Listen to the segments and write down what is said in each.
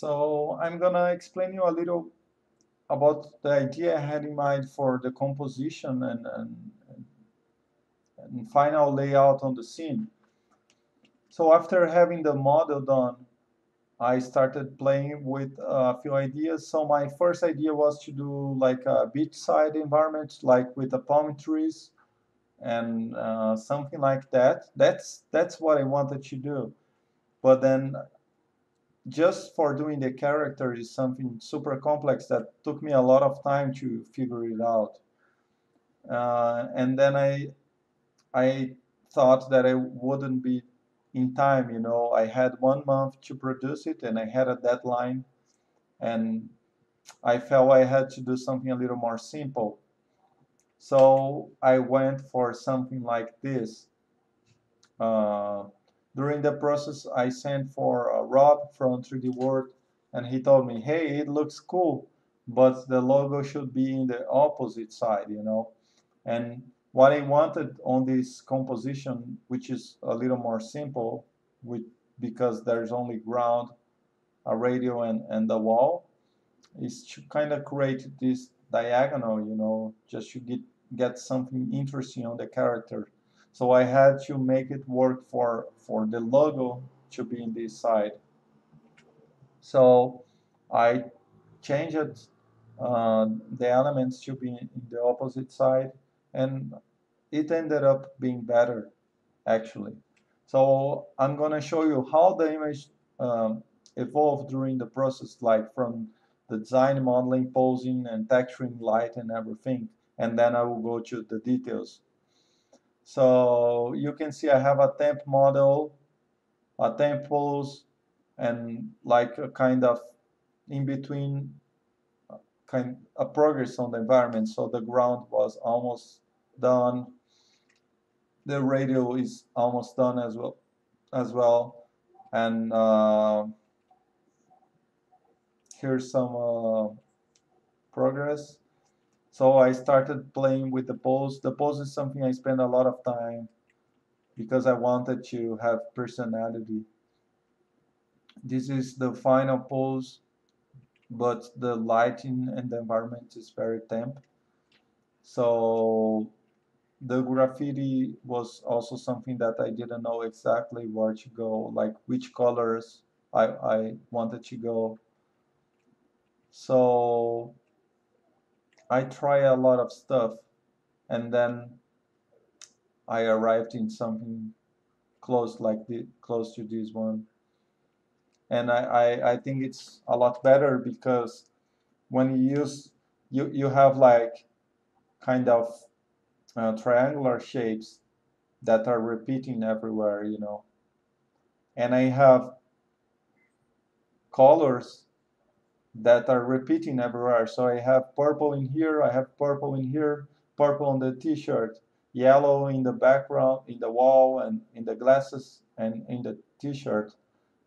So I'm gonna explain you a little about the idea I had in mind for the composition and final layout on the scene. So after having the model done, I started playing with a few ideas. So my first idea was to do like a beachside environment, like with the palm trees and something like that. That's what I wanted to do. But then just for doing the character is something super complex that took me a lot of time to figure it out. And then I thought that I wouldn't be in time. I had 1 month to produce it, and I had a deadline, and I felt I had to do something a little more simple. So I went for something like this. Uh, During the process, I sent for Rob from 3D World, and he told me, "Hey, it looks cool, but the logo should be in the opposite side." And what I wanted on this composition, which is a little more simple, with because there's only ground, a radio, and the wall, is to kind of create this diagonal, just to get something interesting on the character. So I had to make it work for the logo to be in this side. So I changed the elements to be in the opposite side, and it ended up being better, actually. So I'm going to show you how the image um, evolved during the process, like from the design, modeling, posing, and texturing light and everything. And then I will go to the details. So you can see I have a temp model, a temp pose, and like a kind of in between kind of progress on the environment. So the ground was almost done. The radio is almost done as well. And here's some progress. So I started playing with the pose. The pose is something I spend a lot of time because I wanted to have personality. This is the final pose, but the lighting and the environment is very temp. So the graffiti was also something that I didn't know exactly where to go, like which colors I wanted to go. So I try a lot of stuff, and then I arrived in something close to this one. And I think it's a lot better because when you have like kind of triangular shapes that are repeating everywhere. And I have colors that are repeating everywhere. So I have purple in here, I have purple in here, purple on the t-shirt, yellow in the background, in the wall, and in the glasses, and in the t-shirt.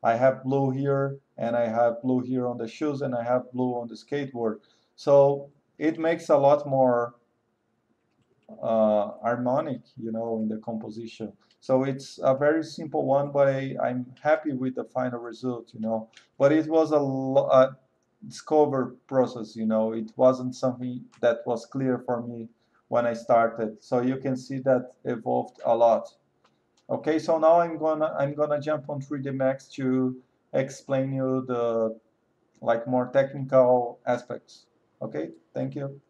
I have blue here, and I have blue here on the shoes, and I have blue on the skateboard. So it makes a lot more harmonic, in the composition. So it's a very simple one, but I'm happy with the final result. But it was a discover process. It wasn't something that was clear for me when I started. So you can see that evolved a lot. Okay, so now I'm gonna jump on 3D Max to explain you the like more technical aspects. Okay, thank you.